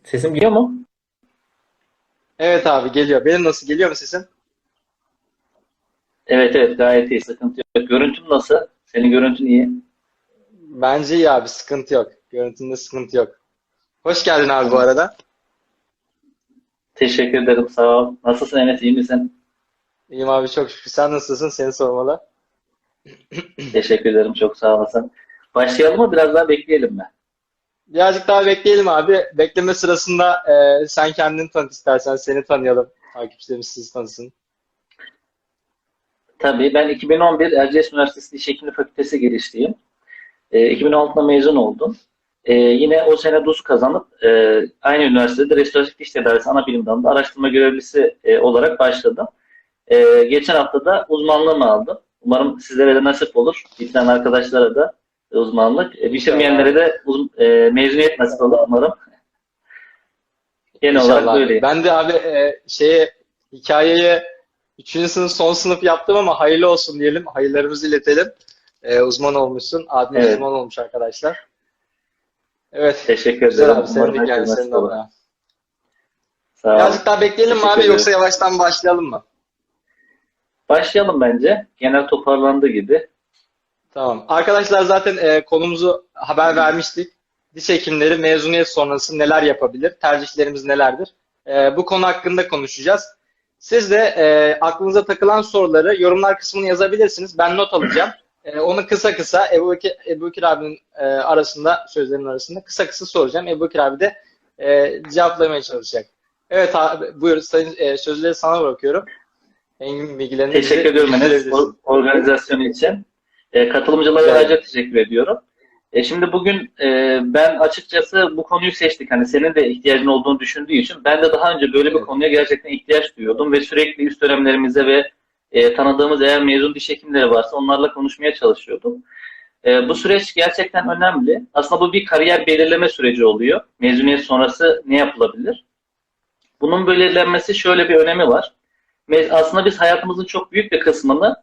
Sesim geliyor mu? Evet abi geliyor. Benim nasıl geliyor mu sesim? Evet evet gayet iyi, sıkıntı yok. Görüntüm nasıl? Senin görüntün iyi. Bence iyi abi, sıkıntı yok. Görüntünde sıkıntı yok. Hoş geldin abi bu Tamam. arada. Teşekkür ederim, sağ ol. Nasılsın Enes, iyi misin? İyiyim abi, çok şükür. Sen nasılsın? Seni sormalı. Teşekkür ederim, çok sağ olasın. Başlayalım mı, biraz daha bekleyelim mi? Birazcık daha bekleyelim abi. Bekleme sırasında sen kendini tanıt istersen. Seni tanıyalım. Takipçilerimiz sizi tanısın. Tabii, ben 2011 Erciyes Üniversitesi Diş Hekimliği Fakültesi girişliyim. 2016'da mezun oldum. Yine o sene DUS kazanıp aynı üniversitede restoratif diş tedavisi ana bilim dalında araştırma görevlisi olarak başladım. Geçen hafta da uzmanlığımı aldım. Umarım sizlere de nasip olur. Bitiren arkadaşlara da uzmanlık. İnşallah Bitirmeyenlere abi. de mezuniyet nasip olur umarım. Genel olarak İnşallah abi. böyle. Ben de abi hikayeye 3. sınıf son sınıf yaptım ama hayırlı olsun diyelim. Hayırlarımızı iletelim. Uzman olmuşsun. Abimiz Evet. uzman olmuş arkadaşlar. Evet. Teşekkür Güzel ederim. abi. Umarım Sevindik herkese yani senin nasip olur. adına. Sağ ol. Birazcık daha bekleyelim mi Teşekkür abi, ederim. yoksa yavaştan başlayalım mı? Başlayalım bence. Genel toparlandığı gibi. Tamam. Arkadaşlar zaten konumuzu haber vermiştik. Diş hekimleri mezuniyet sonrası neler yapabilir? Tercihlerimiz nelerdir? Bu konu hakkında konuşacağız. Siz de aklınıza takılan soruları yorumlar kısmına yazabilirsiniz. Ben not alacağım. Onu kısa kısa Ebu Bekir abinin arasında, sözlerinin arasında kısa kısa soracağım. Ebu Bekir abi de cevaplamaya çalışacak. Evet abi, buyur sayın, sözleri sana bırakıyorum. Engin bilgilerini Teşekkür bize ediyorum Enes, bilgilendirebilirsin. organizasyonu için. Katılımcılara Rica ayrıca ederim. teşekkür ediyorum. Şimdi bugün ben açıkçası bu konuyu seçtik. Hani senin de ihtiyacın olduğunu düşündüğü için ben de daha önce böyle bir Evet. konuya gerçekten ihtiyaç duyuyordum ve sürekli üst dönemlerimize ve tanıdığımız eğer mezun diş hekimleri varsa onlarla konuşmaya çalışıyordum. Bu süreç gerçekten önemli. Aslında bu bir kariyer belirleme süreci oluyor. Mezuniyet sonrası ne yapılabilir? Bunun belirlenmesi şöyle bir önemi var. Aslında biz hayatımızın çok büyük bir kısmını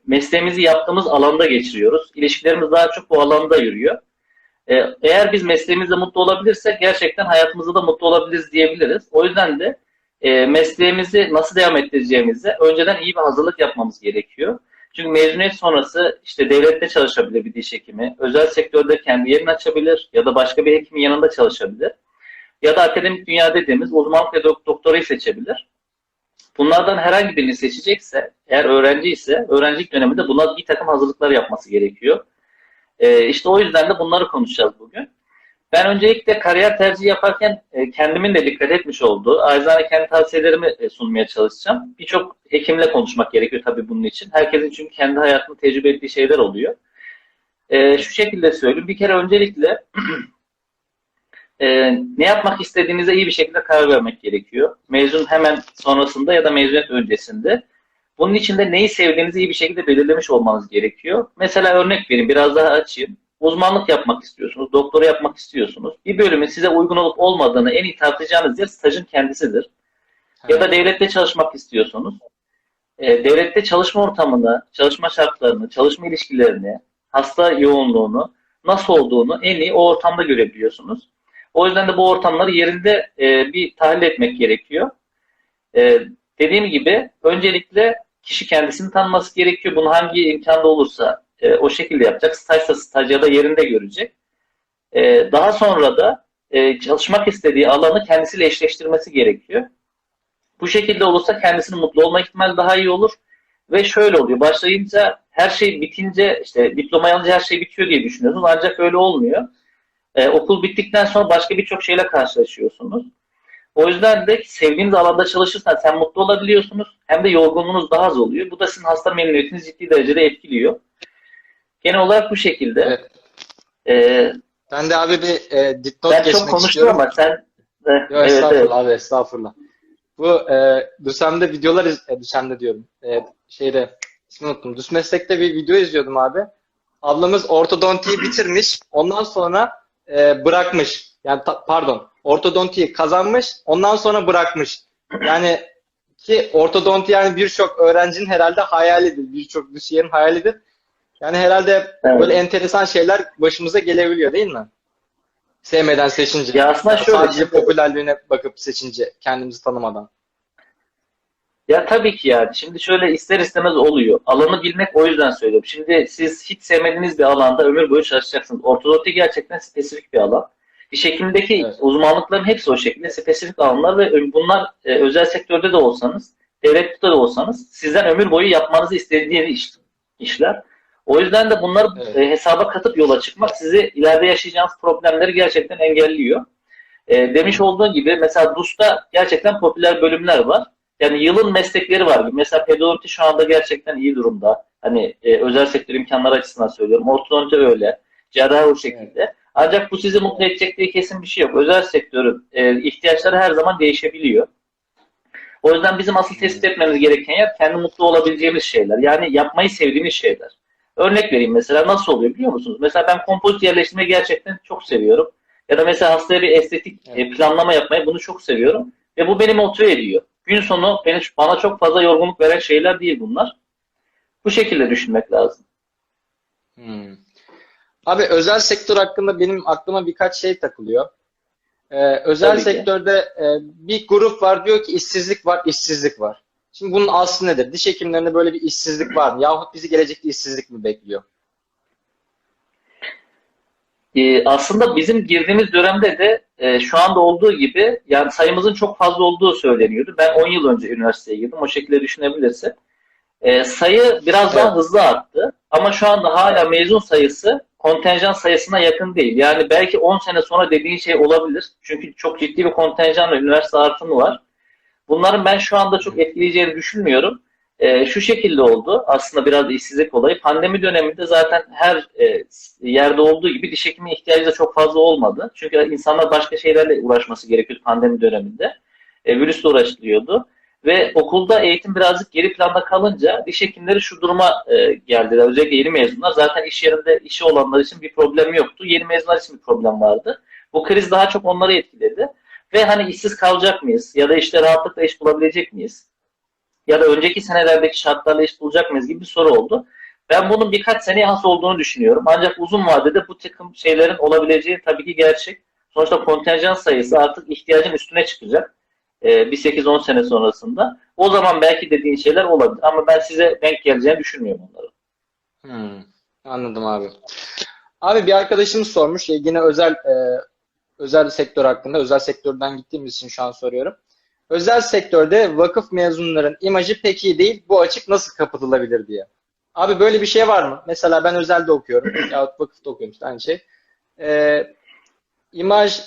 mesleğimizi yaptığımız alanda geçiriyoruz. İlişkilerimiz daha çok bu alanda yürüyor. Eğer biz mesleğimizde mutlu olabilirsek gerçekten hayatımızda da mutlu olabiliriz diyebiliriz. O yüzden de mesleğimizi nasıl devam ettireceğimize önceden iyi bir hazırlık yapmamız gerekiyor. Çünkü mezuniyet sonrası işte devlette çalışabilir bir diş hekimi, özel sektörde kendi yerini açabilir ya da başka bir hekimin yanında çalışabilir. Ya da akademik dünya dediğimiz uzmanlık ve doktorayı seçebilir. Bunlardan herhangi birini seçecekse, eğer öğrenci ise öğrencilik döneminde buna bir takım hazırlıklar yapması gerekiyor. İşte o yüzden de bunları konuşacağız bugün. Ben öncelikle kariyer tercihi yaparken kendimin de dikkat etmiş olduğu, acizane kendi tavsiyelerimi sunmaya çalışacağım. Birçok hekimle konuşmak gerekiyor tabii bunun için. Herkesin çünkü kendi hayatında tecrübe ettiği şeyler oluyor. Şu şekilde söyleyeyim. Bir kere öncelikle ne yapmak istediğinize iyi bir şekilde karar vermek gerekiyor. Mezun hemen sonrasında ya da mezuniyet öncesinde. Bunun için de neyi sevdiğinizi iyi bir şekilde belirlemiş olmanız gerekiyor. Mesela örnek vereyim, biraz daha açayım. Uzmanlık yapmak istiyorsunuz, doktora yapmak istiyorsunuz. Bir bölümün size uygun olup olmadığını en iyi tartacağınız yer stajın kendisidir. Ya da Evet. devlette çalışmak istiyorsunuz. Devlette çalışma ortamını, çalışma şartlarını, çalışma ilişkilerini, hasta yoğunluğunu nasıl olduğunu en iyi o ortamda görebiliyorsunuz. O yüzden de bu ortamları yerinde bir tahlil etmek gerekiyor. E, Dediğim gibi öncelikle kişi kendisini tanıması gerekiyor. Bunu hangi imkanda olursa o şekilde yapacak. Stajsa staj ya da yerinde görecek. Daha sonra da çalışmak istediği alanı kendisiyle eşleştirmesi gerekiyor. Bu şekilde olursa kendisinin mutlu olma ihtimali daha iyi olur. Ve şöyle oluyor. Başlayınca her şey bitince işte diplomayı alınca her şey bitiyor diye düşünüyorsunuz. Ancak öyle olmuyor. Okul bittikten sonra başka birçok şeyle karşılaşıyorsunuz. O yüzden de sevdiğiniz alanda çalışırsanız hem mutlu olabiliyorsunuz hem de yorgunluğunuz daha az oluyor. Bu da sizin hasta memnuniyetinizi ciddi derecede etkiliyor. Genel olarak bu şekilde. Evet. Ee, Ben de abi bir dipnot Ben çok geçmek konuştum istiyorum. ama sen Yok evet evet. estağfurullah abi, estağfurullah. Bu Düsem'de videolar Düsem'de diyorum. Şeyde ismini unuttum. Düz Meslek'te bir video izliyordum abi. Ablamız ortodontiyi bitirmiş. Ondan sonra bırakmış. Yani pardon. Ortodontiyi kazanmış. Ondan sonra bırakmış. Yani ki ortodonti yani birçok öğrencinin herhalde hayalidir. Birçok düsyerin hayalidir. Yani herhalde böyle Evet. enteresan şeyler başımıza gelebiliyor değil mi? Sevmeden seçince. Ya aslında Yani şöyle, sadece şimdi popülerliğine bakıp seçince kendimizi tanımadan. ya tabii ki yani. Şimdi şöyle ister istemez oluyor. Alanı bilmek, o yüzden söylüyorum. Şimdi siz hiç sevmediğiniz bir alanda ömür boyu çalışacaksınız. Ortodonti gerçekten spesifik bir alan. Diş hekimindeki Evet. uzmanlıkların hepsi o şekilde spesifik alanlar ve bunlar özel sektörde de olsanız, devlette de olsanız sizden ömür boyu yapmanızı istediği işler. O yüzden de bunları Evet. hesaba katıp yola çıkmak sizi ileride yaşayacağınız problemleri gerçekten engelliyor. Demiş Hı. olduğun gibi mesela DUS'ta gerçekten popüler bölümler var. Yani yılın meslekleri var. Mesela pedodonti şu anda gerçekten iyi durumda. Hani özel sektör imkanları açısından söylüyorum. Ortodonti öyle. Cerrahi o Evet. şekilde. Ancak bu sizi mutlu edecek diye kesin bir şey yok. Özel sektörün ihtiyaçları her zaman değişebiliyor. O yüzden bizim asıl tespit Hı. etmemiz gereken yer kendi mutlu olabileceğimiz şeyler. Yani yapmayı sevdiğimiz şeyler. Örnek vereyim, mesela nasıl oluyor biliyor musunuz? Mesela ben kompozit yerleştirmeyi gerçekten çok seviyorum. Ya da mesela hastaya bir estetik Evet. planlama yapmayı, bunu çok seviyorum. Ve bu beni motive ediyor. Gün sonu bana çok fazla yorgunluk veren şeyler değil bunlar. Bu şekilde düşünmek lazım. Hı. Abi özel sektör hakkında benim aklıma birkaç şey takılıyor. Özel Tabii ki. sektörde bir grup var diyor ki işsizlik var, işsizlik var. Şimdi bunun aslı nedir? Diş hekimlerinde böyle bir işsizlik var mı? Yahut bizi gelecekte işsizlik mi bekliyor? Aslında bizim girdiğimiz dönemde de şu anda olduğu gibi yani sayımızın çok fazla olduğu söyleniyordu. Ben 10 yıl önce üniversiteye girdim. O şekilde düşünebilirsin. Sayı biraz daha Evet. hızlı arttı. Ama şu anda hala mezun sayısı kontenjan sayısına yakın değil. Yani belki 10 sene sonra dediğin şey olabilir. Çünkü çok ciddi bir kontenjanla üniversite artımı var. Bunların ben şu anda Hı çok hı. etkileyeceğini düşünmüyorum. Şu şekilde oldu. Aslında biraz da işsizlik olayı. Pandemi döneminde zaten her yerde olduğu gibi diş hekimi ihtiyacı da çok fazla olmadı. Çünkü insanlar başka şeylerle uğraşması gerekiyordu pandemi döneminde. Virüsle uğraşılıyordu. Ve okulda eğitim birazcık geri planda kalınca diş hekimleri şu duruma geldiler. Özellikle yeni mezunlar. Zaten iş yerinde işi olanlar için bir problem yoktu. Yeni mezunlar için bir problem vardı. Bu kriz daha çok onları etkiledi. Ve hani işsiz kalacak mıyız? Ya da işte rahatlıkla iş bulabilecek miyiz? Ya da önceki senelerdeki şartlarla iş bulacak mıyız gibi bir soru oldu. Ben bunun birkaç seneye has olduğunu düşünüyorum. Ancak uzun vadede bu takım şeylerin olabileceği tabii ki gerçek. Sonuçta kontenjan sayısı artık ihtiyacın üstüne çıkacak. Bir 8-10 sene sonrasında. O zaman belki dediğin şeyler olabilir. Ama ben size denk geleceğini düşünmüyorum onları. Hmm, anladım abi. Abi bir arkadaşımız sormuş. Yine özel sektör hakkında. Özel sektörden gittiğimiz için şu an soruyorum. Özel sektörde vakıf mezunların imajı pek iyi değil. Bu açık nasıl kapatılabilir diye. Abi böyle bir şey var mı? Mesela ben özelde okuyorum. Yahut vakıfta okuyorum işte aynı şey. Ee,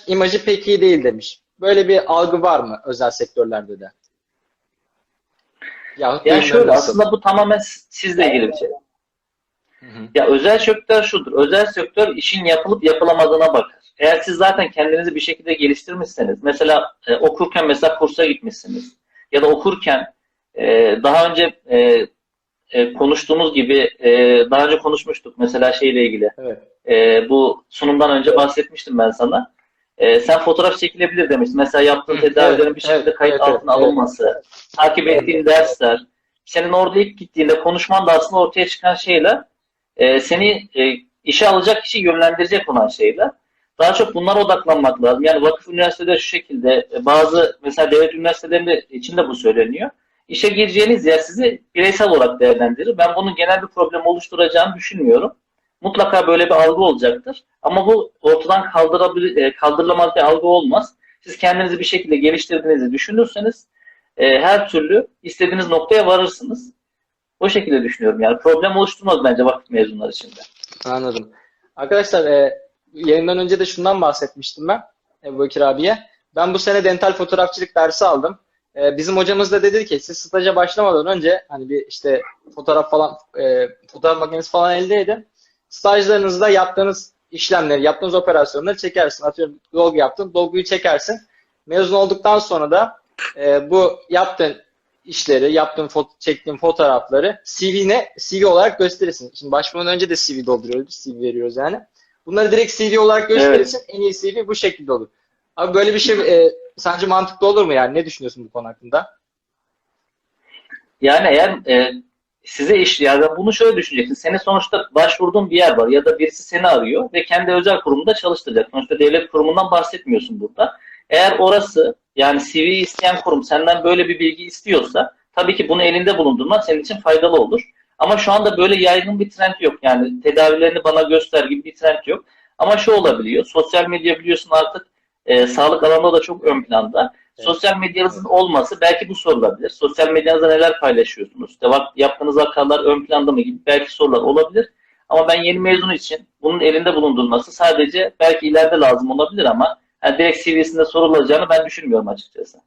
imajı pek iyi değil demiş. Böyle bir algı var mı özel sektörlerde de? Yahut Yani duyumları şöyle, nasıl? aslında bu tamamen sizle ilgili bir şey. Hı hı. Ya özel sektör şudur. Özel sektör işin yapılıp yapılamadığına bakar. Eğer siz zaten kendinizi bir şekilde geliştirmişseniz, mesela okurken mesela kursa gitmişsiniz ya da okurken daha önce konuştuğumuz gibi daha önce konuşmuştuk mesela şeyle ilgili. Evet. Bu sunumdan önce bahsetmiştim ben sana. Sen fotoğraf çekilebilir demiştin. Mesela yaptığın Hı, evet, tedavilerin bir evet, şekilde kayıt evet, evet, altına evet. alınması, takip ettiğin dersler, senin orada ilk gittiğinde konuşman da aslında ortaya çıkan şeyler, seni işe alacak kişi yönlendirecek olan şeyler. Daha çok bunlara odaklanmak lazım. Yani vakıf üniversitede şu şekilde, bazı mesela devlet üniversitelerinde içinde bu söyleniyor. İşe gireceğiniz yer sizi bireysel olarak değerlendirir. Ben bunun genel bir problem oluşturacağını düşünmüyorum. Mutlaka böyle bir algı olacaktır. Ama bu ortadan kaldırılamaz bir algı olmaz. Siz kendinizi bir şekilde geliştirdiğinizi düşünürseniz her türlü istediğiniz noktaya varırsınız. O şekilde düşünüyorum. Yani problem oluşturmaz bence vakıf mezunları için de. Anladım. Arkadaşlar yayından önce de şundan bahsetmiştim ben Ebu Bekir abiye. Ben bu sene dental fotoğrafçılık dersi aldım. Bizim hocamız da dedi ki siz staja başlamadan önce hani bir işte fotoğraf makinesi falan elde edin. Stajlarınızda yaptığınız işlemleri, yaptığınız operasyonları çekersin. Atıyorum dolgu yaptın, dolguyu çekersin. Mezun olduktan sonra da bu yaptığın işleri, çektiğin fotoğrafları CV olarak gösterirsin. Şimdi başvurmadan önce de CV dolduruyoruz, CV veriyoruz yani. Bunları direkt CV olarak Evet. gösterirsin. En iyi CV bu şekilde olur. Abi böyle bir şey sence mantıklı olur mu yani? Ne düşünüyorsun bu konu hakkında? Yani eğer size iş, yani bunu şöyle düşüneceksin. Senin sonuçta başvurduğun bir yer var ya da birisi seni arıyor ve kendi özel kurumunda çalıştıracak. Sonuçta devlet kurumundan bahsetmiyorsun burada. Eğer orası, yani CV'yi isteyen kurum senden böyle bir bilgi istiyorsa tabii ki bunu elinde bulundurmak senin için faydalı olur. Ama şu anda böyle yaygın bir trend yok. Yani tedavilerini bana göster gibi bir trend yok. Ama şu olabiliyor. Sosyal medya biliyorsun artık sağlık alanında da çok ön planda. Evet. Sosyal Evet. medyanızın olması belki bu sorulabilir. Sosyal medyanızda neler paylaşıyorsunuz? İşte yaptığınız vakalar ön planda mı gibi belki sorular olabilir. Ama ben yeni mezun için bunun elinde bulundurması sadece belki ileride lazım olabilir ama yani direkt CV'sinde sorulacağını ben düşünmüyorum açıkçası.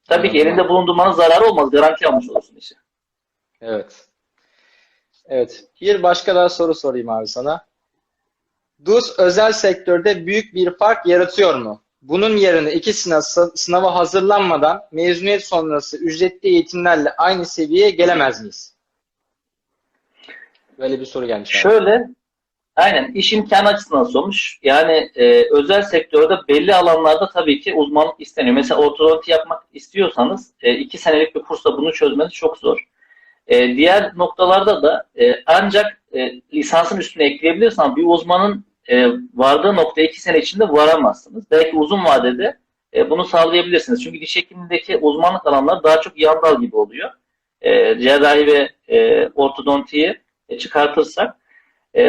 Tabii ki Anladım elinde abi. bulundurmanın zararı olmaz. Garanti almış olursun işi. Evet. Evet. Bir başka daha soru sorayım abi sana. DUS özel sektörde büyük bir fark yaratıyor mu? Bunun yerine ikisine sınava hazırlanmadan mezuniyet sonrası ücretli eğitimlerle aynı seviyeye gelemez miyiz? Böyle bir soru gelmiş abi. Şöyle, aynen iş imkanı açısından sormuş. Yani özel sektörde belli alanlarda tabii ki uzmanlık isteniyor. Mesela ortodonti yapmak istiyorsanız 2 senelik bir kursla bunu çözmeniz çok zor. Diğer noktalarda da ancak lisansın üstüne ekleyebilirsen bir uzmanın vardığı noktaya 2 sene içinde varamazsınız. Belki uzun vadede bunu sağlayabilirsiniz. Çünkü diş hekimliğindeki uzmanlık alanları daha çok yan dal gibi oluyor. Cerrahi ve ortodontiyi çıkartırsak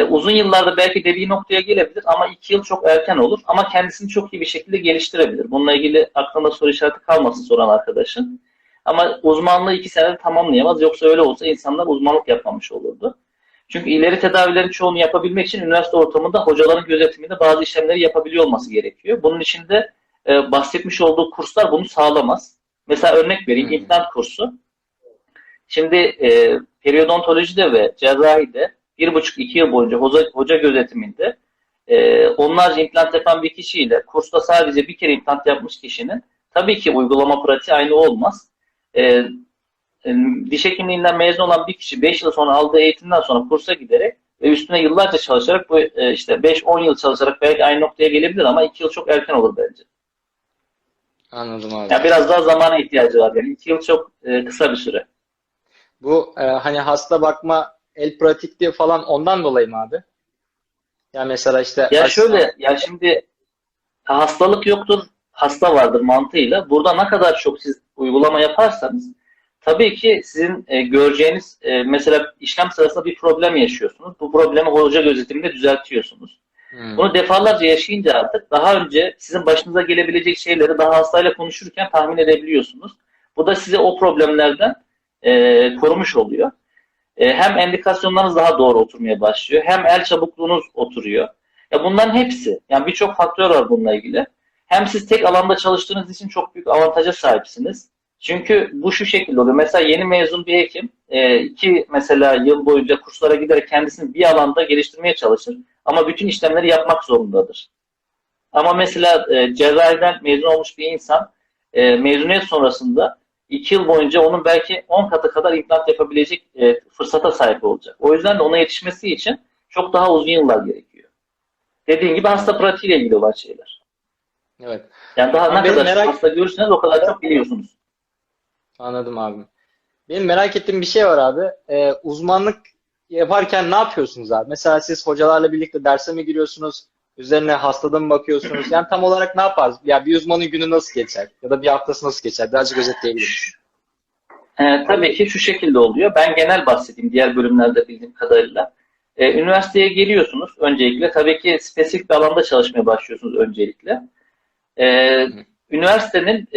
uzun yıllarda belki dediği noktaya gelebilir ama 2 yıl çok erken olur. Ama kendisini çok iyi bir şekilde geliştirebilir. Bununla ilgili aklında soru işareti kalmasın soran arkadaşın. Ama uzmanlığı 2 senede tamamlayamaz. Yoksa öyle olsa insanlar uzmanlık yapmamış olurdu. Çünkü ileri tedavilerin çoğunu yapabilmek için üniversite ortamında hocaların gözetiminde bazı işlemleri yapabiliyor olması gerekiyor. Bunun için de bahsetmiş olduğu kurslar bunu sağlamaz. Mesela örnek Hı vereyim, hı. implant kursu. Şimdi periodontolojide ve cerrahide 1,5-2 yıl boyunca hoca gözetiminde onlarca implant yapan bir kişiyle kursta sadece bir kere implant yapmış kişinin tabii ki uygulama pratiği aynı olmaz. E, Diş hekimliğinden mezun olan bir kişi 5 yıl sonra aldığı eğitimden sonra kursa giderek ve üstüne yıllarca çalışarak bu işte 5-10 yıl çalışarak belki aynı noktaya gelebilir ama 2 yıl çok erken olur bence. Anladım abi. Yani biraz daha zamana ihtiyacı var. Yani 2 yıl çok kısa bir süre. Bu hani hasta bakma el pratikliği falan ondan dolayı mı abi? Ya mesela işte Ya asistan. şöyle, ya şimdi hastalık yoktur, hasta vardır mantığıyla. Burada ne kadar çok siz uygulama yaparsanız tabii ki sizin göreceğiniz mesela işlem sırasında bir problem yaşıyorsunuz. Bu problemi hoca gözetiminde düzeltiyorsunuz. Hmm. Bunu defalarca yaşayınca artık daha önce sizin başınıza gelebilecek şeyleri daha hastayla konuşurken tahmin edebiliyorsunuz. Bu da sizi o problemlerden korumuş oluyor. Hem endikasyonlarınız daha doğru oturmaya başlıyor, hem el çabukluğunuz oturuyor. Ya bunların hepsi, yani birçok faktör var bununla ilgili. Hem siz tek alanda çalıştığınız için çok büyük avantaja sahipsiniz. Çünkü bu şu şekilde oluyor. Mesela yeni mezun bir hekim 2 mesela yıl boyunca kurslara giderek kendisini bir alanda geliştirmeye çalışır. Ama bütün işlemleri yapmak zorundadır. Ama mesela cerrahiden mezun olmuş bir insan mezuniyet sonrasında 2 yıl boyunca onun belki 10 katı kadar implant yapabilecek fırsata sahip olacak. O yüzden de ona yetişmesi için çok daha uzun yıllar gerekiyor. Dediğim gibi hasta Anladım. pratiğiyle ilgili olan şeyler. Evet. Yani daha Ama ne benim kadar çok merak hasta görürseniz o kadar çok biliyorsunuz. anladım abi. Benim merak ettiğim bir şey var abi. Uzmanlık yaparken ne yapıyorsunuz abi? Mesela siz hocalarla birlikte derse mi giriyorsunuz? Üzerine hastada mı bakıyorsunuz? Yani tam olarak ne yaparsınız? Ya bir uzmanın günü nasıl geçer? Ya da bir haftası nasıl geçer? Birazcık özetleyebilir misin? Tabii ki şu şekilde oluyor. Ben genel bahsedeyim diğer bölümlerde bildiğim kadarıyla. Üniversiteye geliyorsunuz öncelikle. Tabii ki spesifik bir alanda çalışmaya başlıyorsunuz öncelikle. Ee, Hı Üniversitenin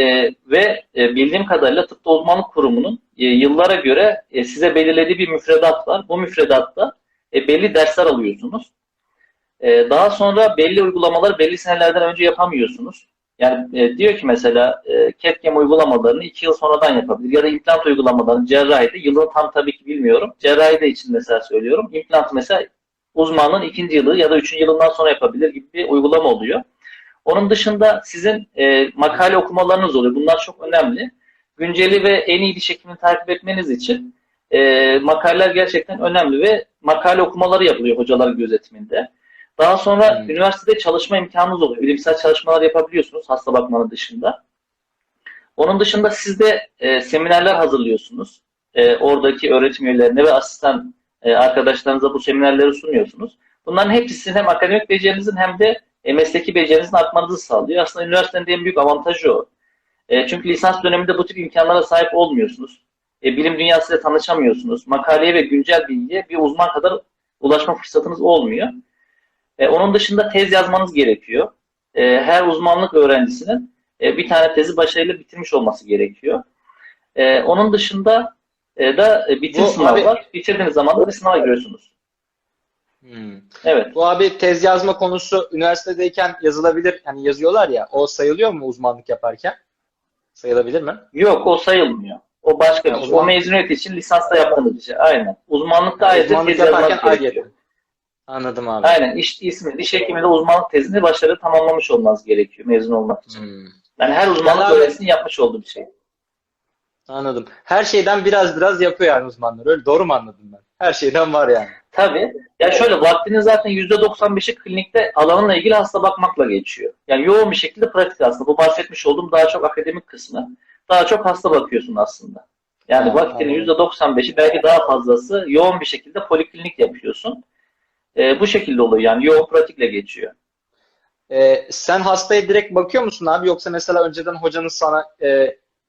ve bildiğim kadarıyla tıpta uzmanlık kurumunun yıllara göre size belirlediği bir müfredat var. Bu müfredatta belli dersler alıyorsunuz. Daha sonra belli uygulamaları belli senelerden önce yapamıyorsunuz. Yani diyor ki mesela CAD/CAM uygulamalarını 2 yıl sonradan yapabilir. Ya da implant uygulamalarını cerrahide, yılını tam tabii ki bilmiyorum. Cerrahide için mesela söylüyorum. İmplant mesela uzmanlığın 2. yılı ya da 3. yılından sonra yapabilir gibi bir uygulama oluyor. Onun dışında sizin makale okumalarınız oluyor. Bunlar çok önemli. Günceli ve en iyi diş hekimini takip etmeniz için makaleler gerçekten önemli ve makale okumaları yapılıyor hocaların gözetiminde. Daha sonra hı. üniversitede çalışma imkanınız oluyor. Bilimsel çalışmalar yapabiliyorsunuz hasta bakmanın dışında. Onun dışında siz de seminerler hazırlıyorsunuz. oradaki öğretim üyelerine ve asistan arkadaşlarınıza bu seminerleri sunuyorsunuz. Bunların hepsi sizin hem akademik becerinizin hem de mesleki becerinizin artmanızı sağlıyor. Aslında üniversitenin en büyük avantajı o. Çünkü lisans döneminde bu tip imkanlara sahip olmuyorsunuz. Bilim dünyasıyla tanışamıyorsunuz. Makaleye ve güncel bilgiye bir uzman kadar ulaşma fırsatınız olmuyor. Onun dışında tez yazmanız gerekiyor. Her uzmanlık öğrencisinin bir tane tezi başarıyla bitirmiş olması gerekiyor. Onun dışında da bitim Bu sınavı abi var. Bitirdiğiniz zaman da bir sınava giriyorsunuz. hmm. Evet. Bu abi tez yazma konusu üniversitedeyken yazılabilir. Yani yazıyorlar ya. O sayılıyor mu uzmanlık yaparken? Sayılabilir mi? Yok, o sayılmıyor. O başka bir Ha, şey. O mezuniyet için lisansta yaptığınız bir şey. Aynen. Uzmanlıkta ayrıca uzmanlık tez yaparken yazmak gerekiyor. ayrıyetten. Anladım abi. Aynen. Diş hekimliğinde uzmanlık tezini başarılı tamamlamış olmanız gerekiyor mezun olmak için. Yani her Yani uzmanlık abi öğrencisinin yapmış olduğu bir şey. anladım. Her şeyden biraz biraz yapıyor yani uzmanlar. Öyle doğru mu anladım ben? Her şeyden var yani. Tabii. Ya şöyle, vaktinin zaten %95'i klinikte alanınla ilgili hasta bakmakla geçiyor. Yani yoğun bir şekilde pratik aslında. Bu bahsetmiş olduğum daha çok akademik kısmı. Daha çok hasta bakıyorsun aslında. Yani Ha, vaktinin anladım. %95'i, belki daha fazlası yoğun bir şekilde poliklinik yapıyorsun. Bu şekilde oluyor, yani yoğun pratikle geçiyor. Sen hastaya direkt bakıyor musun abi? Yoksa mesela önceden hocanız sana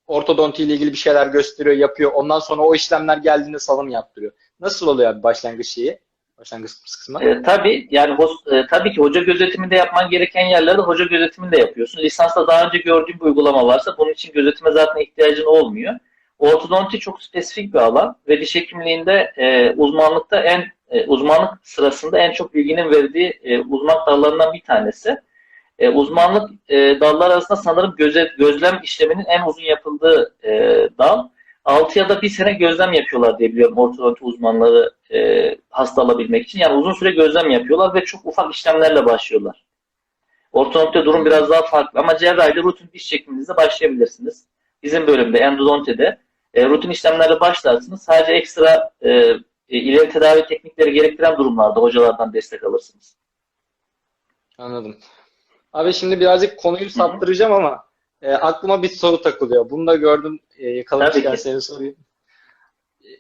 ortodonti ile ilgili bir şeyler gösteriyor, yapıyor. Ondan sonra o işlemler geldiğinde salım yaptırıyor. Nasıl oluyor abi başlangıç şeyi? Başlangıç kısmı? Tabii yani tabii ki hoca gözetiminde yapman gereken yerlerde hoca gözetiminde yapıyorsun. Lisansta daha önce gördüğün bir uygulama varsa bunun için gözetime zaten ihtiyacın olmuyor. Ortodonti çok spesifik bir alan ve diş hekimliğinde uzmanlıkta uzmanlık sırasında en çok bilginin verdiği uzmanlık dallarından bir tanesi. Uzmanlık dallar arasında sanırım gözlem işleminin en uzun yapıldığı dal. 6 ya da 1 sene gözlem yapıyorlar diye biliyorum ortodonti uzmanları hasta alabilmek için. Yani uzun süre gözlem yapıyorlar ve çok ufak işlemlerle başlıyorlar. Ortodontide durum biraz daha farklı ama cerrahide rutin diş çekiminizle başlayabilirsiniz. Bizim bölümde endodontide rutin işlemlerle başlarsınız. Sadece ekstra ileri tedavi teknikleri gerektiren durumlarda hocalardan destek alırsınız. Anladım. Abi şimdi birazcık konuyu Hı hı. saptıracağım ama aklıma bir soru takılıyor. Bunu da gördüm, Tabii yakalamışken ki. seni sorayım.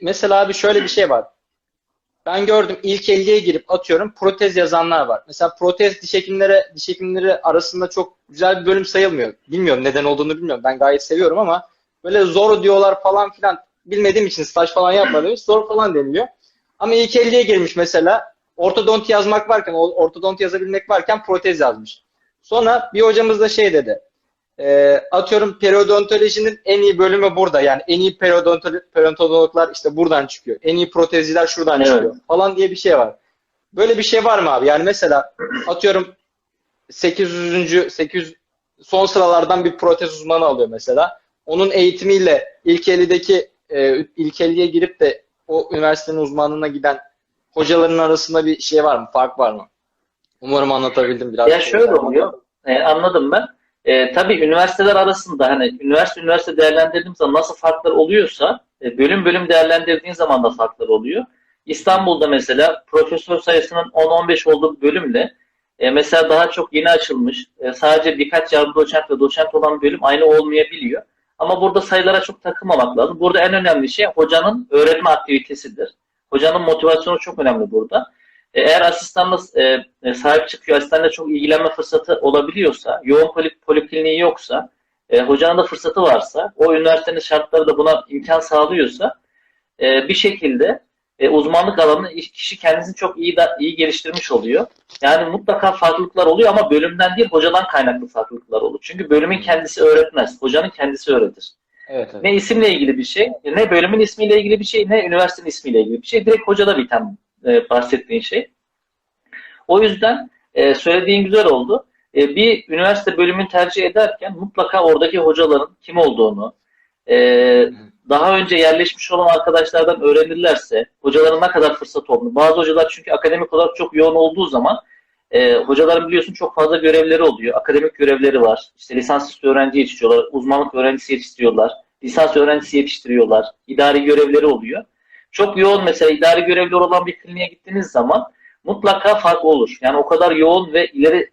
Mesela abi şöyle bir şey var. Ben gördüm ilk 50'ye girip atıyorum protez yazanlar var. Mesela protez diş hekimleri arasında çok güzel bir bölüm sayılmıyor. Bilmiyorum neden olduğunu bilmiyorum. Ben gayet seviyorum ama böyle zor diyorlar falan filan. Bilmediğim için staj falan yapmadığım için zor falan deniliyor. Ama ilk 50'ye girmiş mesela. Ortodonti yazmak varken, ortodonti yazabilmek varken protez yazmış. Sonra bir hocamız da şey dedi. Atıyorum periodontolojinin en iyi bölümü burada. Yani en iyi periodontologlar işte buradan çıkıyor. En iyi protezciler şuradan Evet. çıkıyor falan diye bir şey var. Böyle bir şey var mı abi? Yani mesela atıyorum 800. Son sıralardan bir protez uzmanı alıyor mesela. Onun eğitimiyle ilk 50'ye girip de o üniversitenin uzmanlığına giden hocaların arasında bir şey var mı? Fark var mı? Umarım anlatabildim Ya biraz şöyle detaylı. oluyor. Anladım ben. Tabii üniversiteler arasında hani üniversite değerlendirdiğim zaman nasıl farklar oluyorsa bölüm bölüm değerlendirdiğin zaman da farklar oluyor. İstanbul'da mesela profesör sayısının 10-15 olduğu bir bölümle mesela daha çok yeni açılmış sadece birkaç yardım doçent ve doçent olan bir bölüm aynı olmayabiliyor. Ama burada sayılara çok takılmamak lazım. Burada en önemli şey hocanın öğretme aktivitesidir. Hocanın motivasyonu çok önemli burada. Eğer asistanınız sahip çıkıyor, asistanla çok ilgilenme fırsatı olabiliyorsa, yoğun polikliniği yoksa, hocanın da fırsatı varsa, o üniversitenin şartları da buna imkan sağlıyorsa, bir şekilde uzmanlık alanını kişi kendisini çok iyi geliştirmiş oluyor. Yani mutlaka farklılıklar oluyor ama bölümden değil, hocadan kaynaklı farklılıklar olur. Çünkü bölümün Hmm. kendisi öğretmez, hocanın kendisi öğretir. Evet, evet. Ne isimle ilgili bir şey, ne bölümün ismiyle ilgili bir şey, ne üniversitenin ismiyle ilgili bir şey. Direkt hocada biten bahsettiğin şey. O yüzden söylediğin güzel oldu. Bir üniversite bölümünü tercih ederken mutlaka oradaki hocaların kim olduğunu, e, Hı hı. daha önce yerleşmiş olan arkadaşlardan öğrenirlerse, hocaların ne kadar fırsat olduğunu. Bazı hocalar çünkü akademik olarak çok yoğun olduğu zaman hocaların biliyorsun çok fazla görevleri oluyor. Akademik görevleri var. İşte lisansüstü öğrenci yetiştiriyorlar, uzmanlık öğrencisi yetiştiriyorlar, lisans öğrencisi yetiştiriyorlar, idari görevleri oluyor. Çok yoğun mesela idari görevleri olan bir kliniğe gittiğiniz zaman mutlaka fark olur. Yani o kadar yoğun ve ileri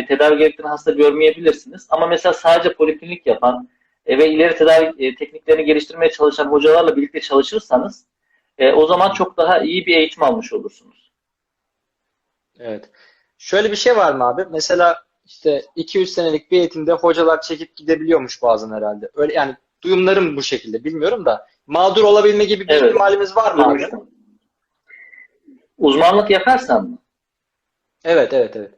tedavi gerektiren hasta görmeyebilirsiniz. Ama mesela sadece poliklinik yapan, ve ileri tedavi tekniklerini geliştirmeye çalışan hocalarla birlikte çalışırsanız o zaman çok daha iyi bir eğitim almış olursunuz. Evet. Şöyle bir şey var mı abi? Mesela işte 2-3 senelik bir eğitimde hocalar çekip gidebiliyormuş bazen herhalde. Öyle yani duyumlarım bu şekilde bilmiyorum da mağdur olabilme gibi bir Evet, ihtimalimiz var mı abi? duymuştum. Uzmanlık yaparsan mı? Evet, evet, evet.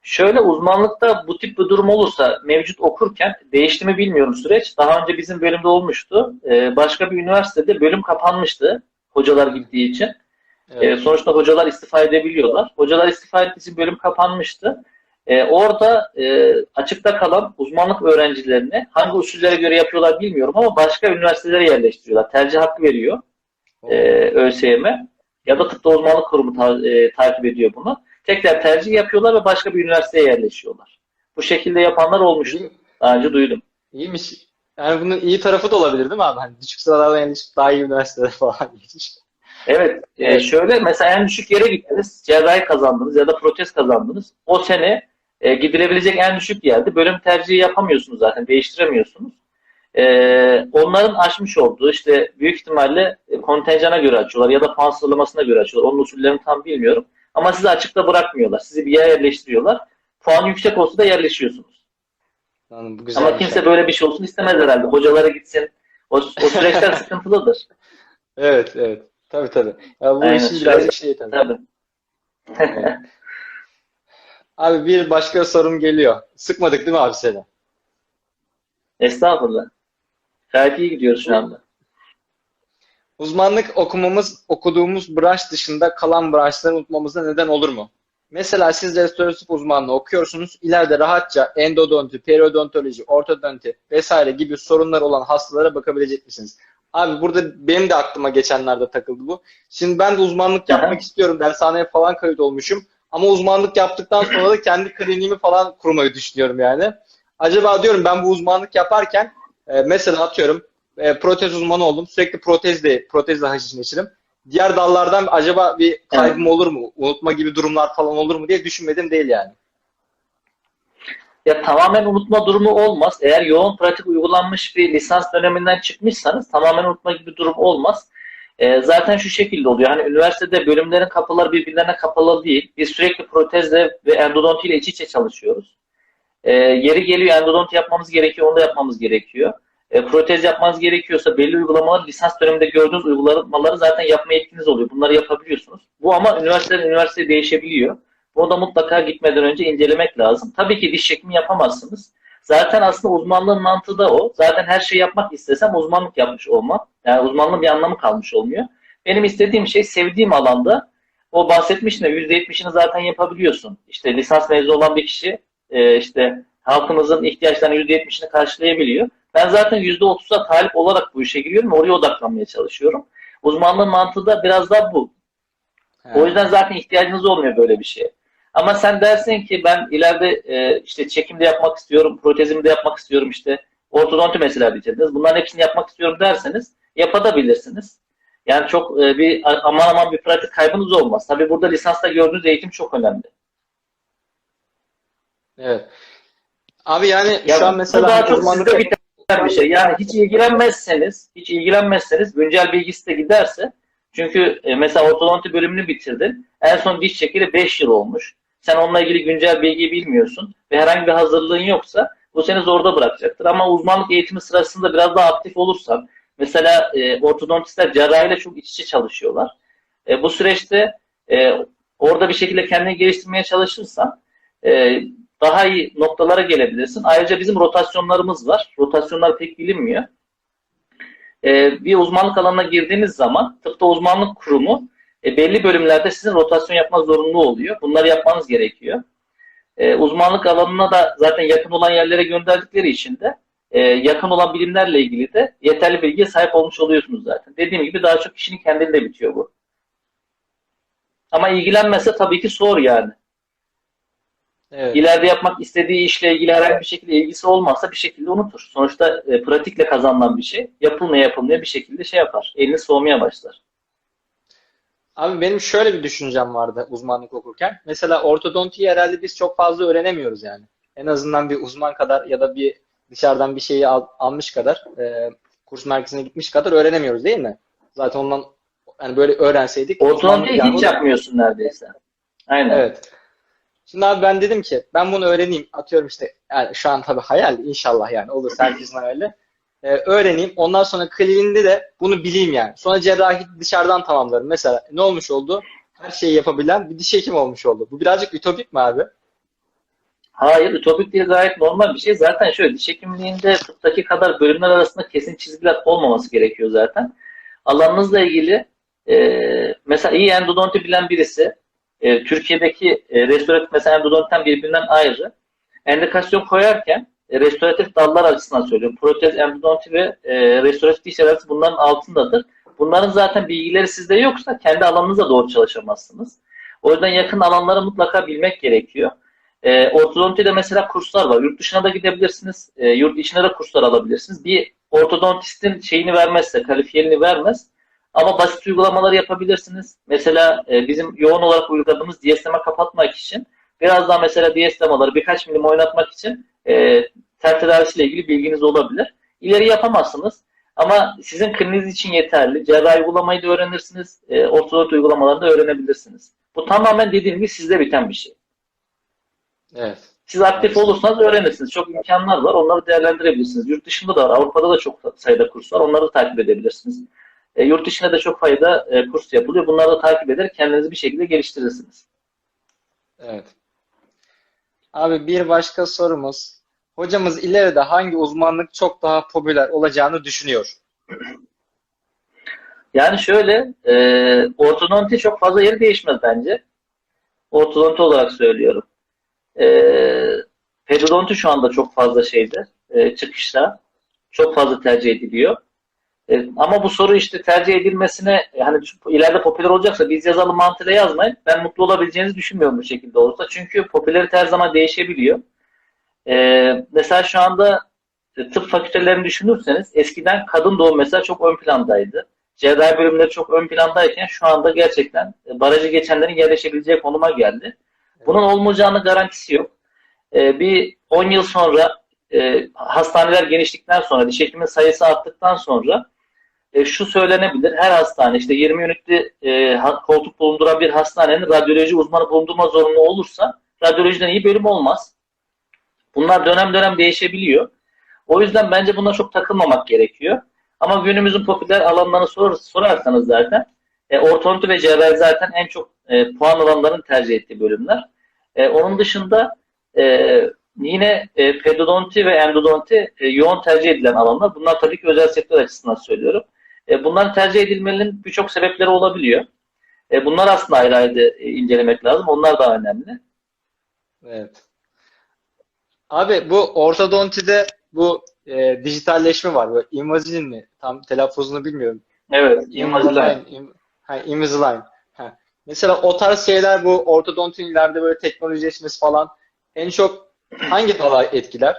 Şöyle uzmanlıkta bu tip bir durum olursa mevcut okurken değişti mi bilmiyorum süreç. Daha önce bizim bölümde olmuştu. Başka bir üniversitede bölüm kapanmıştı hocalar Hı, gittiği için. evet. Sonuçta hocalar istifa edebiliyorlar. Hocalar istifa ettiği için bölüm kapanmıştı. Orada açıkta kalan uzmanlık öğrencilerini hangi usullere göre yapıyorlar bilmiyorum ama başka üniversitelere yerleştiriyorlar. Tercih hakkı veriyor Oo. ÖSYM ya da Tıpta Uzmanlık Kurumu takip ediyor bunu. Tekrar tercih yapıyorlar ve başka bir üniversiteye yerleşiyorlar. Bu şekilde yapanlar olmuştu. İyi, Daha önce duydum. iyiymiş. Yani bunun iyi tarafı da olabilir değil mi abi? Hani düşük sıralardan yerleşip daha iyi üniversitelere falan geçmiş. Evet, Evet. şöyle mesela en düşük yere gittiniz, cerrahi kazandınız ya da protez kazandınız. O sene gidilebilecek en düşük yerde bölüm tercihi yapamıyorsunuz zaten, değiştiremiyorsunuz. Onların açmış olduğu işte büyük ihtimalle kontenjana göre açıyorlar ya da puan sıralamasına göre açıyorlar. Onun usullerini tam bilmiyorum. Ama sizi açıkta bırakmıyorlar. Sizi bir yere yerleştiriyorlar. Puan yüksek olsa da yerleşiyorsunuz. Anladım, bu Ama güzelmiş kimse abi. böyle bir şey olsun istemez herhalde. Hocalara gitsin. O süreçler sıkıntılıdır. Evet, evet. Tabii tabii. Ya bu Aynen işin birazcık süreç şeyi tabii. tabii. Evet. Abi bir başka sorum geliyor. Sıkmadık değil mi abi seni? Estağfurullah. Gayet iyi gidiyoruz şu Bu anda. uzmanlık okuduğumuz branş dışında kalan branşları unutmamıza neden olur mu? Mesela siz restoratif uzmanlığı okuyorsunuz. İleride rahatça endodonti, periodontoloji, ortodonti vesaire gibi sorunlar olan hastalara bakabilecek misiniz? Abi burada benim de aklıma geçenlerde takıldı bu. Şimdi ben de uzmanlık yapmak Aha, istiyorum. Dershaneye falan kayıt olmuşum. Ama uzmanlık yaptıktan sonra da kendi kliniğimi falan kurmayı düşünüyorum yani. Acaba diyorum ben bu uzmanlık yaparken mesela atıyorum protez uzmanı oldum. Sürekli protezle haşır neşirim. Diğer dallardan acaba bir evet. kaybım olur mu? Unutma gibi durumlar falan olur mu diye düşünmedim değil yani. Ya tamamen unutma durumu olmaz. Eğer yoğun pratik uygulanmış bir lisans döneminden çıkmışsanız tamamen unutma gibi durum olmaz. Zaten şu şekilde oluyor. Hani üniversitede bölümlerin kapıları birbirlerine kapalı değil. Biz sürekli protezle ve endodonti ile iç içe çalışıyoruz. Yeri geliyor endodonti yapmamız gerekiyor, onu da yapmamız gerekiyor. Protez yapmanız gerekiyorsa belli uygulamaları lisans döneminde gördüğünüz uygulamaları zaten yapma yetkiniz oluyor. Bunları yapabiliyorsunuz. Bu ama üniversiteden üniversiteye değişebiliyor. Bunu da mutlaka gitmeden önce incelemek lazım. Tabii ki diş çekimi yapamazsınız. Zaten aslında uzmanlığın mantığı da o. Zaten her şeyi yapmak istesem uzmanlık yapmış olmam. Yani uzmanlığın bir anlamı kalmış olmuyor. Benim istediğim şey sevdiğim alanda o bahsetmiştim de %70'ini zaten yapabiliyorsun. İşte lisans mezunu olan bir kişi işte halkımızın ihtiyaçlarının %70'ini karşılayabiliyor. Ben zaten %30'a talip olarak bu işe giriyorum ve oraya odaklanmaya çalışıyorum. Uzmanlığın mantığı da biraz daha bu. O He. yüzden zaten ihtiyacınız olmuyor böyle bir şeye. Ama sen dersin ki ben ileride işte çekim de yapmak istiyorum, protezimi de yapmak istiyorum işte ortodonti mesela diyeceksiniz. Bunların hepsini yapmak istiyorum derseniz yapabilirsiniz. Yani çok bir aman aman bir pratik kaybınız olmaz. Tabii burada lisansta gördüğünüz eğitim çok önemli. Evet. Abi yani şu an Ya bu mesela daha hani çok uzmanlık sizde biten bir şey. Yani hiç ilgilenmezseniz güncel bilgisi de giderse çünkü mesela ortodonti bölümünü bitirdin. En son diş çekili 5 yıl olmuş. Sen onunla ilgili güncel bilgiyi bilmiyorsun ve herhangi bir hazırlığın yoksa bu seni zorda bırakacaktır. Ama uzmanlık eğitimi sırasında biraz daha aktif olursan mesela ortodontistler cerrahiyle çok iç içe çalışıyorlar. Bu süreçte e, orada bir şekilde kendini geliştirmeye çalışırsan e, daha iyi noktalara gelebilirsin. Ayrıca bizim rotasyonlarımız var. Rotasyonlar pek bilinmiyor. Bir uzmanlık alanına girdiğiniz zaman tıpta uzmanlık kurumu belli bölümlerde sizin rotasyon yapma zorunluluğu oluyor. Bunları yapmanız gerekiyor. Uzmanlık alanına da zaten yakın olan yerlere gönderdikleri için de yakın olan bilimlerle ilgili de yeterli bilgiye sahip olmuş oluyorsunuz zaten. Dediğim gibi daha çok kişinin kendinde bitiyor bu. Ama ilgilenmezse tabii ki sor yani. evet. İleride yapmak istediği işle ilgili herhangi bir şekilde ilgisi olmazsa bir şekilde unutur. Sonuçta pratikle kazanılan bir şey. Yapılmaya bir şekilde şey yapar. Elini soğumaya başlar. Abi benim şöyle bir düşüncem vardı uzmanlık okurken. Mesela ortodontiyi herhalde biz çok fazla öğrenemiyoruz yani. En azından bir uzman kadar ya da bir dışarıdan bir şeyi almış kadar, kurs merkezine gitmiş kadar öğrenemiyoruz değil mi? Zaten ondan yani böyle öğrenseydik uzmanlık Ortodontiyi yani o hiç da. yapmıyorsun neredeyse. Aynen. Evet. Şimdi abi ben dedim ki ben bunu öğreneyim. Atıyorum işte yani şu an tabii hayal inşallah yani olursa herkesin hayali. Öğreneyim. Ondan sonra kliniğinde de bunu bileyim yani. Sonra cerrahi dışarıdan tamamlarım. Mesela ne olmuş oldu? Her şeyi yapabilen bir diş hekimi olmuş oldu. Bu birazcık ütopik mi abi? Hayır, ütopik değil, gayet normal bir şey. Zaten şöyle, diş hekimliğinde tıptaki kadar bölümler arasında kesin çizgiler olmaması gerekiyor zaten. Alanınızla ilgili mesela iyi endodonti bilen birisi Türkiye'deki restoratif mesela endodontten birbirinden ayrı. Endikasyon koyarken restoratif dallar açısından söylüyorum. Protez, endodonti ve restoratif diş cerrahisi bunların altındadır. Bunların zaten bilgileri sizde yoksa kendi alanınıza doğru çalışamazsınız. O yüzden yakın alanları mutlaka bilmek gerekiyor. Ortodontide mesela kurslar var. Yurt dışına da gidebilirsiniz. Yurt içine de kurslar alabilirsiniz. Bir ortodontistin şeyini vermezse, kalifiyelini vermez. Ama basit uygulamaları yapabilirsiniz. Mesela bizim yoğun olarak uyguladığımız DSM'e kapatmak için biraz daha mesela DSM'ları birkaç milim oynatmak için tel tedavisiyle ilgili bilginiz olabilir. İleri yapamazsınız. Ama sizin kliniğiniz için yeterli. Cerrahi uygulamayı da öğrenirsiniz. Ortodont uygulamalarını da öğrenebilirsiniz. Bu tamamen dediğim gibi sizde biten bir şey. Evet. Siz aktif Maalesef. olursanız öğrenirsiniz. Çok imkanlar var. Onları değerlendirebilirsiniz. Yurt dışında da var. Avrupa'da da çok sayıda kurs var. Onları da takip edebilirsiniz. Yurt dışında da çok fayda kurs yapılıyor. Bunları da takip eder kendinizi bir şekilde geliştirirsiniz. Evet. Abi bir başka sorumuz. Hocamız ileride hangi uzmanlık çok daha popüler olacağını düşünüyor? Yani şöyle, ortodonti çok fazla yeri değişmez bence. Ortodonti olarak söylüyorum. E, Pedodonti şu anda çok fazla şeyde, çıkışta. Çok fazla tercih ediliyor. Ama bu soru işte tercih edilmesine hani ileride popüler olacaksa biz yazalım mantığıyla yazmayın. Ben mutlu olabileceğinizi düşünmüyorum bu şekilde olursa. Çünkü popülerite her zaman değişebiliyor. Mesela şu anda tıp fakültelerini düşünürseniz eskiden kadın doğum mesela çok ön plandaydı. Cerrahi bölümleri çok ön plandayken şu anda gerçekten barajı geçenlerin yerleşebileceği konuma geldi. Bunun Evet. olmayacağını garantisi yok. Bir 10 yıl sonra hastaneler genişlikten sonra, diş hekimin sayısı arttıktan sonra şu söylenebilir. Her hastane işte 20 ünitli koltuk bulunduran bir hastanenin radyoloji uzmanı bulundurma zorunlu olursa radyolojiden iyi bölüm olmaz. Bunlar dönem dönem değişebiliyor. O yüzden bence buna çok takılmamak gerekiyor. Ama günümüzün popüler alanlarını sorarsanız zaten ortodonti ve cerrahi zaten en çok puan alanların tercih ettiği bölümler. Onun dışında yine pedodonti ve endodonti yoğun tercih edilen alanlar. Bunlar tabii ki özel sektör açısından söylüyorum. Bunların tercih edilmenin birçok sebepleri olabiliyor. Bunlar aslında ayrı ayrı incelemek lazım. Onlar da önemli. Evet. Abi bu ortodontide bu dijitalleşme var. Böyle Invisalign mi? Tam telaffuzunu bilmiyorum. Evet, Invisalign. Invisalign. Invisalign. Ha. Mesela o tarz şeyler bu ortodontilerde böyle teknolojileşmesi falan en çok hangi dala etkiler?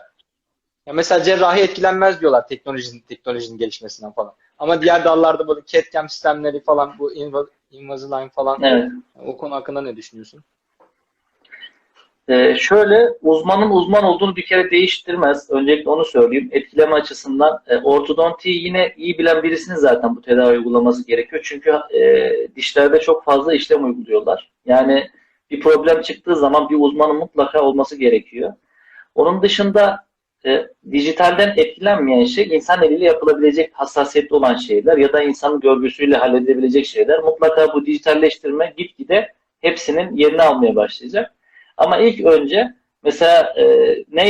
Ya mesela cerrahi etkilenmez diyorlar teknolojinin gelişmesinden falan. Ama diğer dallarda böyle CAD/CAM sistemleri falan bu Invisalign falan Evet. o konu hakkında ne düşünüyorsun? Şöyle, uzmanın uzman olduğunu bir kere değiştirmez. Öncelikle onu söyleyeyim. Etkileme açısından ortodontiyi yine iyi bilen birisinin zaten bu tedavi uygulaması gerekiyor. Çünkü dişlerde çok fazla işlem uyguluyorlar. Yani bir problem çıktığı zaman bir uzmanın mutlaka olması gerekiyor. Onun dışında dijitalden etkilenmeyen şey insan eliyle yapılabilecek hassasiyetli olan şeyler ya da insanın görgüsüyle halledilebilecek şeyler. Mutlaka bu dijitalleştirme gitgide hepsinin yerini almaya başlayacak. Ama ilk önce mesela ne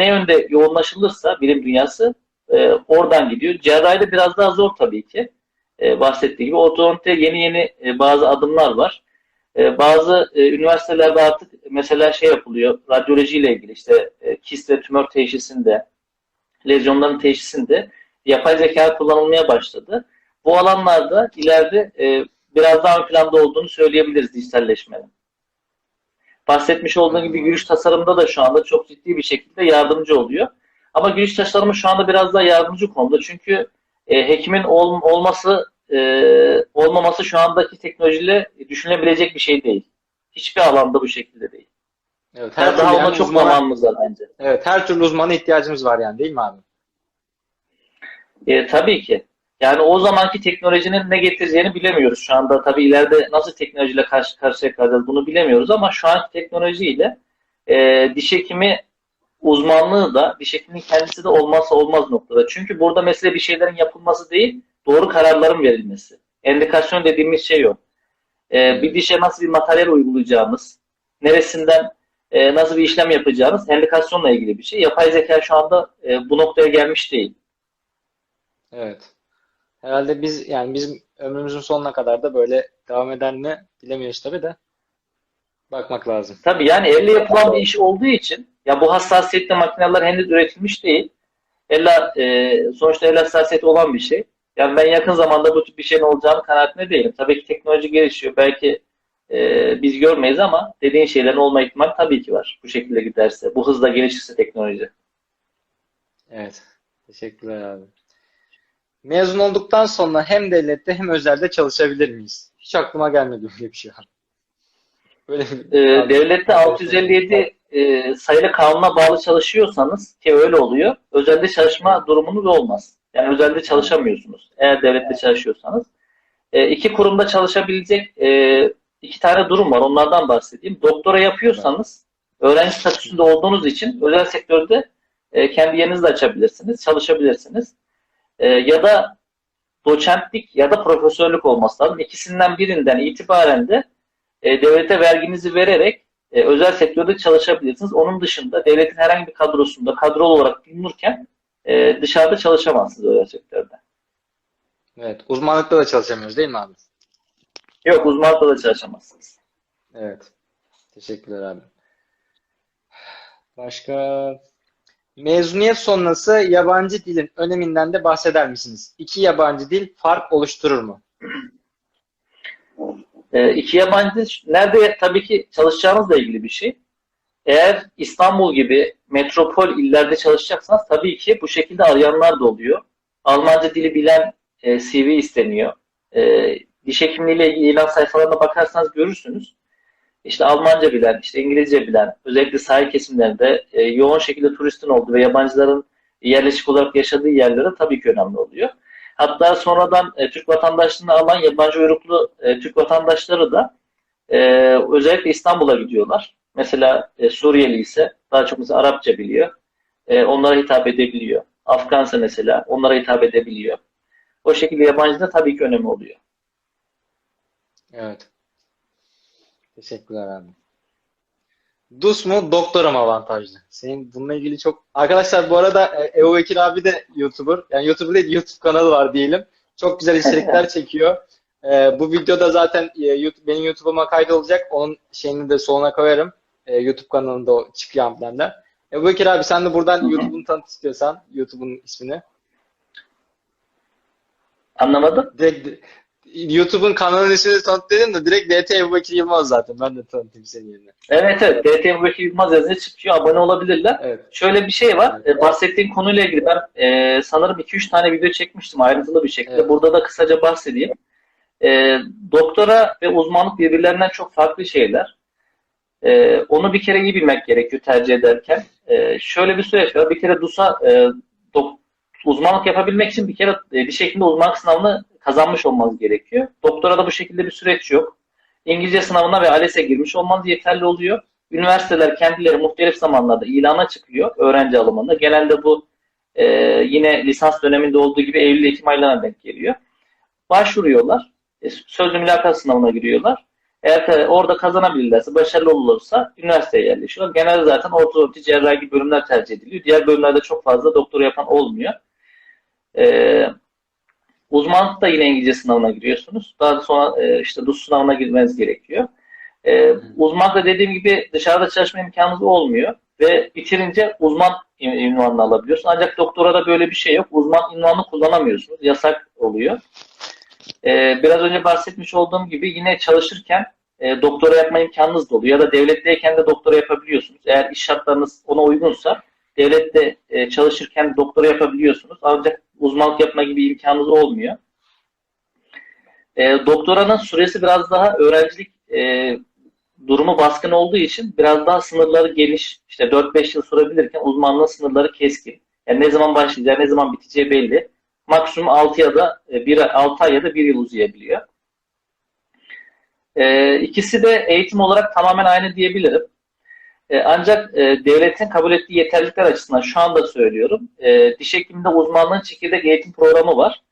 yönde yoğunlaşılırsa bilim dünyası oradan gidiyor. Cerrahide biraz daha zor tabii ki. Bahsettiği gibi ortodontte yeni bazı adımlar var. Bazı üniversitelerde artık mesela şey yapılıyor, radyolojiyle ilgili işte kist ve tümör teşhisinde, lezyonların teşhisinde yapay zeka kullanılmaya başladı. Bu alanlarda ileride biraz daha ön planda olduğunu söyleyebiliriz dijitalleşmenin. Bahsetmiş olduğum gibi Anladım abi. gülüş tasarımda da şu anda çok ciddi bir şekilde yardımcı oluyor. Ama gülüş tasarımı şu anda biraz daha yardımcı konuda. Çünkü hekimin olmaması şu andaki teknolojiyle düşünülebilecek bir şey değil. Hiçbir alanda bu şekilde değil. Evet, Yani her türlü daha ona yani çok uzmana, zamanımız var bence. evet, her türlü uzmana ihtiyacımız var yani, değil mi abi? Tabii ki. Yani o zamanki teknolojinin ne getireceğini bilemiyoruz. Şu anda tabii ileride nasıl teknolojiyle karşı karşıya kalacağız bunu bilemiyoruz ama şu anki teknolojiyle diş hekimi uzmanlığı da diş hekiminin kendisi de olmazsa olmaz noktada. Çünkü burada mesele bir şeylerin yapılması değil, doğru kararların verilmesi. Endikasyon dediğimiz şey o. Bir Evet. dişe nasıl bir materyal uygulayacağımız, neresinden nasıl bir işlem yapacağımız endikasyonla ilgili bir şey. Yapay zeka şu anda bu noktaya gelmiş değil. Evet. Herhalde biz yani bizim ömrümüzün sonuna kadar da böyle devam eder mi bilemiyoruz tabii de bakmak lazım. Tabii yani elle yapılan bir iş olduğu için ya bu hassasiyette makineler henüz üretilmiş değil. Sonuçta el hassasiyeti olan bir şey. Yani ben yakın zamanda bu tip bir şeyin olacağını kanaatinde değilim. Tabii ki teknoloji gelişiyor. Belki biz görmeyiz ama dediğin şeylerin olma ihtimali tabii ki var. Bu şekilde giderse, bu hızla gelişirse teknoloji. Evet. Teşekkürler abi. Mezun olduktan sonra hem devlette hem özelde çalışabilir miyiz? Hiç aklıma gelmedi böyle bir şey abi. Böyle bir abi, Devlette enteresan oldu. 657 sayılı kanuna bağlı çalışıyorsanız ki öyle oluyor. Özelde Evet. çalışma durumunuz olmaz. Yani özelde Ha, çalışamıyorsunuz. Eğer devlette çalışıyorsanız. İki kurumda çalışabilecek iki tane durum var. Onlardan bahsedeyim. Doktora evet. yapıyorsanız öğrenci statüsünde olduğunuz için özel sektörde kendi yerinizi de açabilirsiniz, çalışabilirsiniz. Ya da doçentlik ya da profesörlük olması lazım. İkisinden birinden itibaren de devlete verginizi vererek özel sektörde çalışabilirsiniz. Onun dışında devletin herhangi bir kadrosunda kadrolu olarak bulunurken dışarıda çalışamazsınız özel sektörde. Evet. Uzmanlıkta da çalışamıyoruz değil mi abi? Yok, uzmanlıkla da çalışamazsınız. Evet. Teşekkürler abi. Başka mezuniyet sonrası yabancı dilin öneminden de bahseder misiniz? İki yabancı dil fark oluşturur mu? İki yabancı dil nerede tabii ki çalışacağınızla ilgili bir şey. Eğer İstanbul gibi metropol illerde çalışacaksanız tabii ki bu şekilde arayanlar da oluyor. Almanca dili bilen CV isteniyor. Diş hekimliğiyle ilgili ilan sayfalarına bakarsanız görürsünüz. İşte Almanca bilen, işte İngilizce bilen, özellikle sahil kesimlerinde yoğun şekilde turistin olduğu ve yabancıların yerleşik olarak yaşadığı yerlere tabii ki önemli oluyor. Hatta sonradan Türk vatandaşlığını alan yabancı uyruklu Türk vatandaşları da özellikle İstanbul'a gidiyorlar. Mesela Suriyeli ise daha çok mesela Arapça biliyor. Onlara hitap edebiliyor. Afgansa mesela onlara hitap edebiliyor. O şekilde yabancı da tabii ki önemi oluyor. Evet. Teşekkürler abi. Dus mu doktora mı avantajlı? Senin bununla ilgili çok... Arkadaşlar bu arada Ebu Bekir abi de YouTuber. Yani YouTuber değil, YouTube kanalı var diyelim. Çok güzel içerikler çekiyor. Bu videoda zaten benim YouTube'uma kaydolacak. Onun şeyini de sonuna koyarım. YouTube kanalında o çıkıyor amblenden. Ebu Bekir abi sen de buradan Hı hı. YouTube'unu tanıt istiyorsan. YouTube'un ismini. Anlamadım. Direkt YouTube'un kanalının ismini tanıt dedim de direkt DT Ebu Bekir Yılmaz zaten. Ben de tanıtayım senin yerine. Evet, evet. DT Bekir Yılmaz yazınca çıkıyor. Abone olabilirler. Evet. Şöyle bir şey var. Evet. Bahsettiğim konuyla ilgili ben sanırım 2-3 tane video çekmiştim ayrıntılı bir şekilde. Evet. Burada da kısaca bahsedeyim. Doktora ve uzmanlık birbirlerinden çok farklı şeyler. Onu bir kere iyi bilmek gerekiyor tercih ederken. Şöyle bir süreç var. Bir kere dok- uzmanlık yapabilmek için bir kere bir şekilde uzmanlık sınavını kazanmış olmanız gerekiyor. Doktora da bu şekilde bir süreç yok. İngilizce sınavına ve ALES'e girmiş olmanız yeterli oluyor. Üniversiteler kendileri muhtelif zamanlarda ilana çıkıyor öğrenci alımında. Genelde bu e, yine lisans döneminde olduğu gibi Eylül-Ekim aylarına denk geliyor. Başvuruyorlar. Sözlü mülakat sınavına giriyorlar. Eğer orada kazanabilirlerse, başarılı olursa üniversiteye yerleşiyorlar. Genelde zaten ortodonti, cerrahi bölümler tercih ediliyor. Diğer bölümlerde çok fazla doktora yapan olmuyor. Ee, Uzmanlıkta yine İngilizce sınavına giriyorsunuz. Daha sonra işte DUS sınavına girmeniz gerekiyor. Hı hı. Uzmanlıkta dediğim gibi dışarıda çalışma imkanınız olmuyor ve bitirince uzman ünvanını alabiliyorsunuz. Ancak doktora da böyle bir şey yok. Uzman ünvanını kullanamıyorsunuz. Yasak oluyor. Biraz önce bahsetmiş olduğum gibi yine çalışırken doktora yapma imkanınız da oluyor. Ya da devletteyken de doktora yapabiliyorsunuz. Eğer iş şartlarınız ona uygunsa devlette çalışırken doktora yapabiliyorsunuz. Ancak uzmanlık yapma gibi imkanınız olmuyor. Doktoranın süresi biraz daha öğrencilik durumu baskın olduğu için biraz daha sınırları geniş. İşte 4-5 yıl sürebilirken uzmanlığın sınırları keskin. Yani ne zaman başlayacağı, ne zaman biteceği belli. Maksimum 6 ay ya da 1 yıl uzayabiliyor. İkisi de eğitim olarak tamamen aynı diyebilirim. Ancak devletin kabul ettiği yeterlilikler açısından şu anda söylüyorum. Diş hekimliğinde uzmanlığın çekirdek eğitim programı var.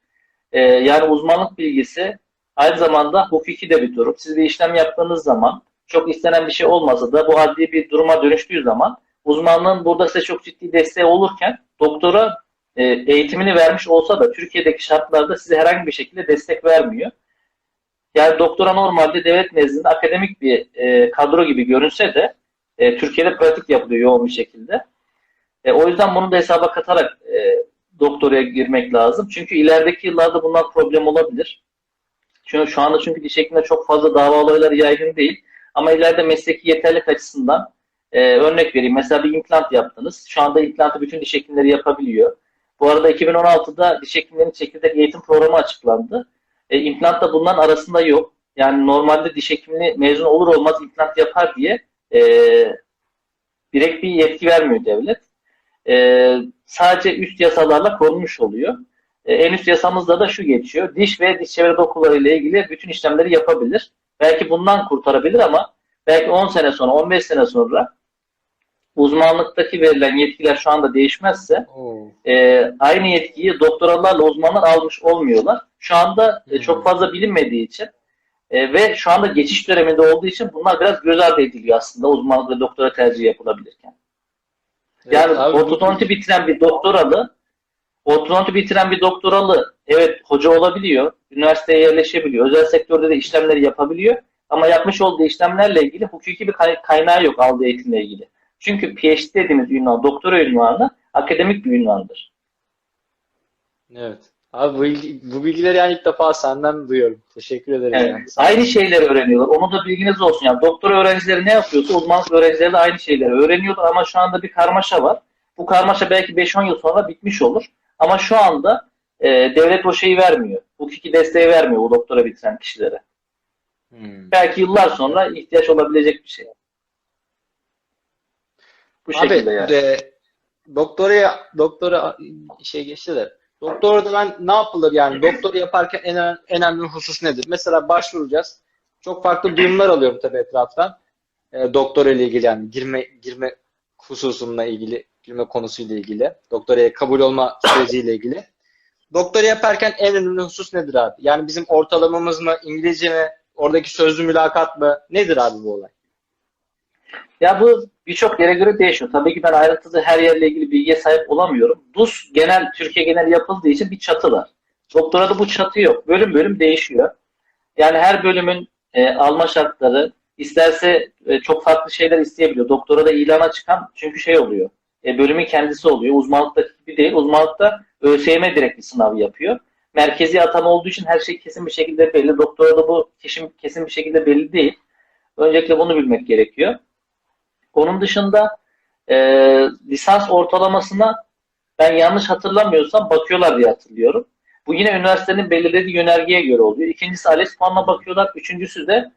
Yani uzmanlık bilgisi aynı zamanda hukuki de bir durum. Siz bir işlem yaptığınız zaman çok istenen bir şey olmasa da bu adli bir duruma dönüştüğü zaman uzmanlığın burada size çok ciddi desteği olurken doktora eğitimini vermiş olsa da Türkiye'deki şartlarda size herhangi bir şekilde destek vermiyor. Yani doktora normalde devlet nezdinde akademik bir kadro gibi görünse de Türkiye'de pratik yapılıyor yoğun bir şekilde. O yüzden bunu da hesaba katarak doktoraya girmek lazım. Çünkü ilerideki yıllarda bunlar problem olabilir. Çünkü şu anda diş hekimliğinde çok fazla dava olayları yaygın değil. Ama ileride mesleki yeterlilik açısından örnek vereyim. Mesela bir implant yaptınız. Şu anda implantı bütün diş hekimleri yapabiliyor. Bu arada 2016'da diş hekimlerinin çekirdek eğitim programı açıklandı. İmplant da bunların arasında yok. Yani normalde diş hekimliği mezun olur olmaz implant yapar diye e, direkt bir yetki vermiyor devlet. Sadece üst yasalarla korunmuş oluyor. En üst yasamızda da şu geçiyor. Diş ve diş çevre dokuları ile ilgili bütün işlemleri yapabilir. Belki bundan kurtarabilir ama belki 10 sene sonra, 15 sene sonra uzmanlıktaki verilen yetkiler şu anda değişmezse aynı yetkiyi doktoralarla uzmanlar almış olmuyorlar. Şu anda çok fazla bilinmediği için ve şu anda geçiş döneminde olduğu için bunlar biraz göz ardı ediliyor aslında uzmanlık ve doktora tercihi yapılabilirken. Yani ortodonti bitiren bir doktoralı evet hoca olabiliyor, üniversiteye yerleşebiliyor, özel sektörde de işlemleri yapabiliyor ama yapmış olduğu işlemlerle ilgili hukuki bir kaynağı yok aldığı eğitimle ilgili. Çünkü PhD dediğimiz ünvan, doktora ünvanı akademik bir ünvandır. Evet. Abi bu bilgileri yani ilk defa senden duyuyorum. Teşekkür ederim. Evet. Yani. Aynı şeyleri öğreniyorlar. Onu da bilginiz olsun. Yani doktora öğrencileri ne yapıyorsa uzmanlık öğrencileri de aynı şeyleri öğreniyorlar ama şu anda bir karmaşa var. Bu karmaşa belki 5-10 yıl sonra bitmiş olur. Ama şu anda devlet o şeyi vermiyor. Hukuki desteği vermiyor bu doktora bitiren kişilere. Belki yıllar sonra ihtiyaç olabilecek bir şey. Bu şekilde yani. Doktora şey geçti de. Doktora ben ne yapılır yani? Doktora yaparken en önemli husus nedir? Mesela başvuracağız. Çok farklı duyumlar alıyorum tabii etraftan. Doktora ile ilgili yani girme hususumla ilgili, girme konusuyla ilgili. Doktoraya kabul olma süreciyle ilgili. Doktora yaparken en önemli husus nedir abi? Yani bizim ortalamamız mı, İngilizce mi, oradaki sözlü mülakat mı? Nedir abi bu olay? Ya bu birçok yere göre değişiyor. Tabii ki ben ayrıntılı her yerle ilgili bilgiye sahip olamıyorum. DUS genel, Türkiye genel yapıldığı için bir çatı var. Doktorada bu çatı yok. Bölüm bölüm değişiyor. Yani her bölümün alma şartları isterse çok farklı şeyler isteyebiliyor. Doktora da ilana çıkan çünkü şey oluyor. Bölümün kendisi oluyor. Uzmanlıktaki gibi değil. Uzmanlıkta ÖSYM direkt bir sınav yapıyor. Merkezi atama olduğu için her şey kesin bir şekilde belli. Doktora da bu kesin bir şekilde belli değil. Öncelikle bunu bilmek gerekiyor. Onun dışında e, lisans ortalamasına ben yanlış hatırlamıyorsam bakıyorlar diye hatırlıyorum. Bu yine üniversitenin belirlediği yönergeye göre oluyor. İkincisi ALES puanına bakıyorlar. Üçüncüsü de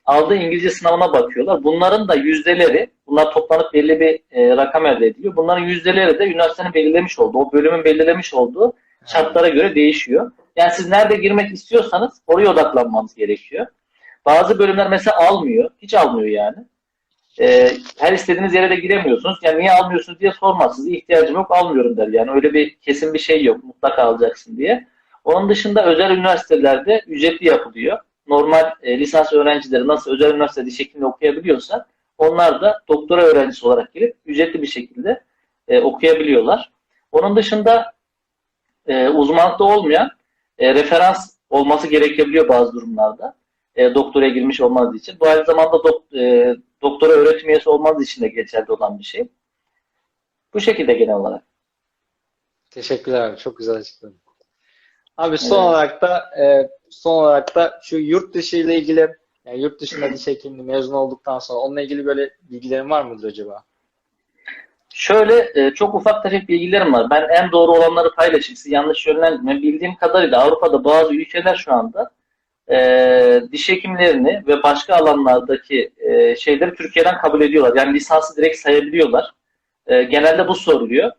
aldığı İngilizce sınavına bakıyorlar. Bunların da yüzdeleri, bunlar toplanıp belli bir rakam elde ediliyor. Bunların yüzdeleri de üniversitenin belirlemiş olduğu, o bölümün belirlemiş olduğu şartlara göre değişiyor. Yani siz nerede girmek istiyorsanız oraya odaklanmanız gerekiyor. Bazı bölümler mesela almıyor. Hiç almıyor yani. Her istediğiniz yere de giremiyorsunuz. Yani niye almıyorsunuz diye sormazsınız. İhtiyacım yok almıyorum der. Yani öyle bir kesin bir şey yok. Mutlaka alacaksın diye. Onun dışında özel üniversitelerde ücretli yapılıyor. Normal lisans öğrencileri nasıl özel üniversitede şeklinde okuyabiliyorsa onlar da doktora öğrencisi olarak gelip ücretli bir şekilde okuyabiliyorlar. Onun dışında uzmanlıkta olmayan referans olması gerekebiliyor bazı durumlarda. Doktora girmiş olmaz için. Bu aynı zamanda doktora öğretim üyesi olmaz için de geçerli olan bir şey. Bu şekilde genel olarak. Teşekkürler abi. Çok güzel açıkladın. Abi son olarak da şu yurt dışı ile ilgili yani yurt dışında diş hekimliği mezun olduktan sonra onunla ilgili böyle bilgilerin var mıdır acaba? Şöyle çok ufak tefek bilgilerim var. Ben en doğru olanları paylaşayım. Siz yanlış yönlendirmeyin. Bildiğim kadarıyla Avrupa'da bazı ülkeler şu anda diş hekimlerini ve başka alanlardaki şeyleri Türkiye'den kabul ediyorlar. Yani lisansı direkt sayabiliyorlar. Genelde bu soruluyor.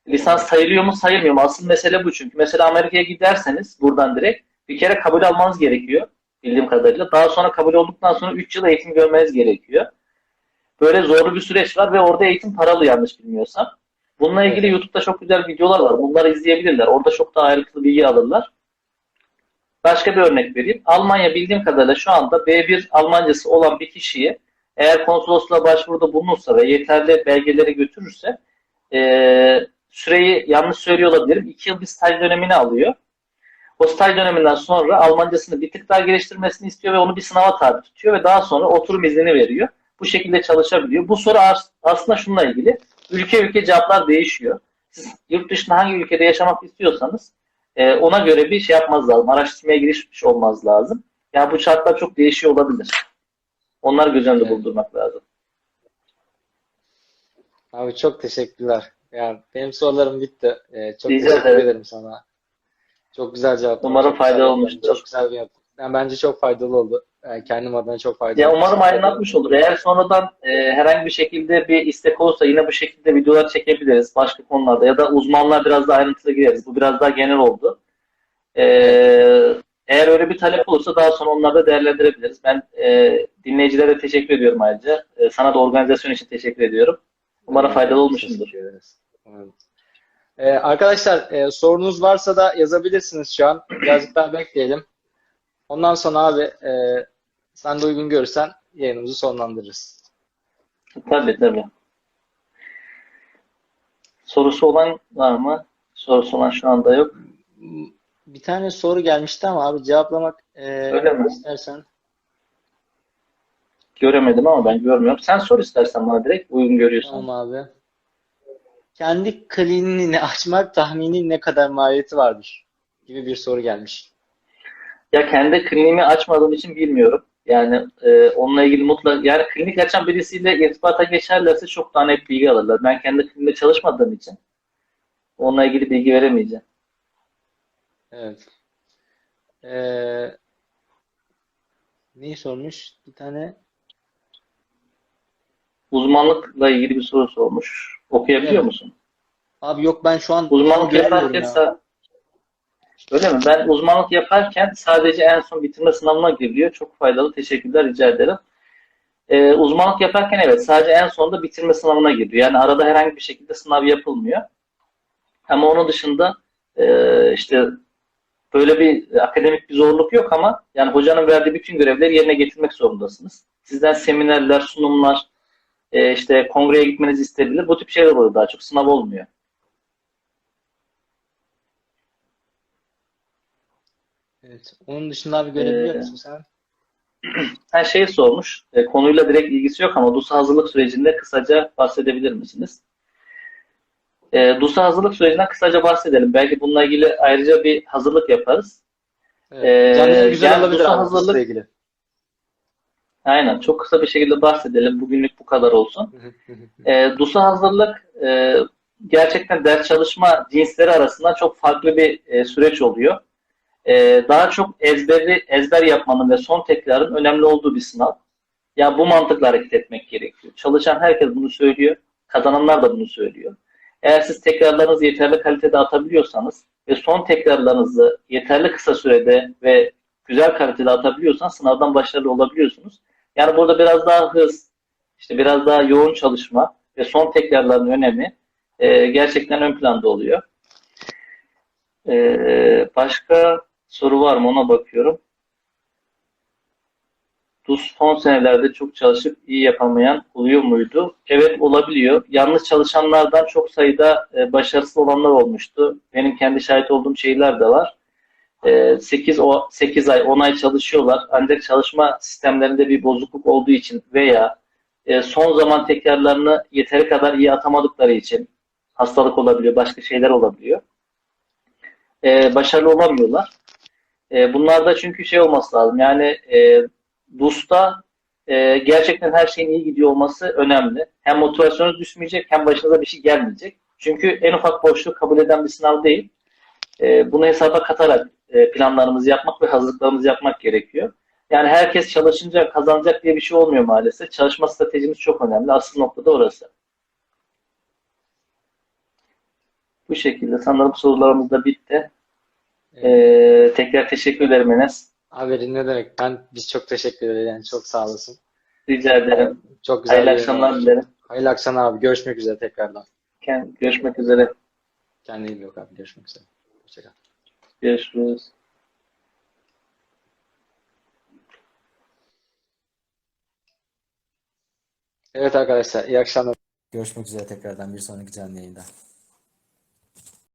Lisans sayılıyor mu sayılmıyor mu? Asıl mesele bu çünkü. Mesela Amerika'ya giderseniz buradan direkt bir kere kabul almanız gerekiyor. Bildiğim kadarıyla. Daha sonra kabul olduktan sonra 3 yıl eğitim görmeniz gerekiyor. Böyle zorlu bir süreç var ve orada eğitim paralı yanlış bilmiyorsam. Bununla ilgili Evet. YouTube'da çok güzel videolar var. Bunları izleyebilirler. Orada çok daha ayrıntılı bilgi alırlar. Başka bir örnek vereyim. Almanya bildiğim kadarıyla şu anda B1 Almancası olan bir kişiyi eğer konsolosluğa başvuruda bulunursa ve yeterli belgeleri götürürse süreyi yanlış söylüyor olabilirim. 2 yıl bir staj dönemini alıyor. O staj döneminden sonra Almancasını bir tık daha geliştirmesini istiyor ve onu bir sınava tabi tutuyor ve daha sonra oturum izni veriyor. Bu şekilde çalışabiliyor. Bu soru aslında şununla ilgili. Ülke ülke cevaplar değişiyor. Siz yurt dışında hangi ülkede yaşamak istiyorsanız ona göre bir şey yapmaz lazım. Araştırmaya girişmiş olmaz lazım. Yani bu şartlar çok değişiyor olabilir. Onları göz önünde Evet. bulundurmak lazım. Abi çok teşekkürler. Yani benim sorularım bitti. Çok Rica teşekkür ederim. ederim sana. Çok güzel cevaplar, Umarım çok güzel faydalı bilgiler, olmuştur. çok güzel bir yapı. Yani bence çok faydalı oldu. Kendim adına çok Ya faydalı oldu. umarım Teşekkür ederim. aydınlatmış olur. Eğer sonradan herhangi bir şekilde bir istek olursa yine bu şekilde videolar çekebiliriz başka konularda ya da uzmanlar biraz daha ayrıntılı gireriz. Bu biraz daha genel oldu. E, Evet. Eğer öyle bir talep olursa daha sonra onları da değerlendirebiliriz. Ben dinleyicilere teşekkür ediyorum ayrıca. Sana da organizasyon için teşekkür ediyorum. Umarım faydalı Biz olmuşumdur. teşekkür ederiz. Evet. Arkadaşlar sorunuz varsa da yazabilirsiniz şu an. Birazcık daha bekleyelim. Ondan sonra abi sen de uygun görürsen yayınımızı sonlandırırız. Tabii. Sorusu olan var mı? Sorusu olan şu anda yok. Bir tane soru gelmişti ama abi cevaplamak Öyle mi? istersen. Göremedim ama ben görmüyorum. Sen sor istersen bana direkt uygun görüyorsan. Tamam abi. Kendi kliniğini açmak tahmini ne kadar maliyeti vardır? Gibi bir soru gelmiş. Ya kendi kliniğimi açmadığım için bilmiyorum. Yani onunla ilgili mutlaka yani klinik açan birisiyle irtibata geçerlerse çok daha net bilgi alırlar. Ben kendi kliniğimde çalışmadığım için onunla ilgili bilgi veremeyeceğim. Evet. E, neyi sormuş? Bir tane Uzmanlıkla ilgili bir soru sormuş. öyle Okuyabiliyor mi? musun? Abi yok ben şu an Uzmanlık göremiyorum yaparken ya. öyle mi? Ben uzmanlık yaparken sadece en son bitirme sınavına giriliyor. Çok faydalı. Teşekkürler. Rica ederim. Uzmanlık yaparken evet sadece en sonunda bitirme sınavına giriyor. Yani arada herhangi bir şekilde sınav yapılmıyor. Ama onun dışında işte böyle bir akademik bir zorluk yok ama yani hocanın verdiği bütün görevleri yerine getirmek zorundasınız. Sizden seminerler, sunumlar, işte kongreye gitmenizi isteyebilir. Bu tip şeyler oluyor daha çok. Sınav olmuyor. Evet. Onun dışında abi görebiliyor E, musun sen? Her şeyi sormuş. Konuyla direkt ilgisi yok ama DUS'a hazırlık sürecinde kısaca bahsedebilir misiniz? DUS'a hazırlık sürecinden kısaca bahsedelim. Belki bununla ilgili ayrıca bir hazırlık yaparız. Evet. Canlı yayın güzel Yani olabilir DUS'a abi bununla hazırlık ilgili. aynen çok kısa bir şekilde bahsedelim. Bugünlük bu kadar olsun. DUS'a hazırlık gerçekten ders çalışma cinsleri arasında çok farklı bir süreç oluyor. Daha çok ezber yapmanın ve son tekrarın önemli olduğu bir sınav. Ya bu mantıkla hareket etmek gerekiyor. Çalışan herkes bunu söylüyor. Kazananlar da bunu söylüyor. Eğer siz tekrarlarınızı yeterli kalitede atabiliyorsanız ve son tekrarlarınızı yeterli kısa sürede ve güzel kalitede atabiliyorsanız sınavdan başarılı olabiliyorsunuz. Yani burada biraz daha hız, işte biraz daha yoğun çalışma ve son tekrarların önemi gerçekten ön planda oluyor. Başka soru var mı ona bakıyorum. DUS son senelerde çok çalışıp iyi yapamayan oluyor muydu? Evet olabiliyor. Yalnız çalışanlardan çok sayıda başarısız olanlar olmuştu. Benim kendi şahit olduğum şeyler de var. 8 ay, 10 ay çalışıyorlar. Ancak çalışma sistemlerinde bir bozukluk olduğu için veya son zaman tekrarlarını yeteri kadar iyi atamadıkları için hastalık olabiliyor, başka şeyler olabiliyor. Başarılı olamıyorlar. Bunlarda çünkü şey olması lazım. Yani DUS'ta gerçekten her şeyin iyi gidiyor olması önemli. Hem motivasyonunuz düşmeyecek hem başınıza bir şey gelmeyecek. Çünkü en ufak boşluk kabul eden bir sınav değil. Bunu hesaba katarak planlarımızı yapmak ve hazırlıklarımızı yapmak gerekiyor. Yani herkes çalışınca kazanacak diye bir şey olmuyor maalesef. Çalışma stratejimiz çok önemli. Asıl nokta da orası. Bu şekilde sanırım sorularımız da bitti. Tekrar teşekkür ederim Enes. Abi ne demek? Biz çok teşekkür ederiz. Yani çok sağ olasın. Rica ederim. Çok güzel Hayırlı bir yayın akşamlar olmuş. dilerim. Hayırlı akşamlar abi. Görüşmek üzere tekrardan. Görüşmek üzere. Kendine iyi bak abi. Görüşmek üzere. Hoşçakal. Görüşürüz. Evet arkadaşlar, iyi akşamlar. Görüşmek üzere tekrardan bir sonraki canlı yayında.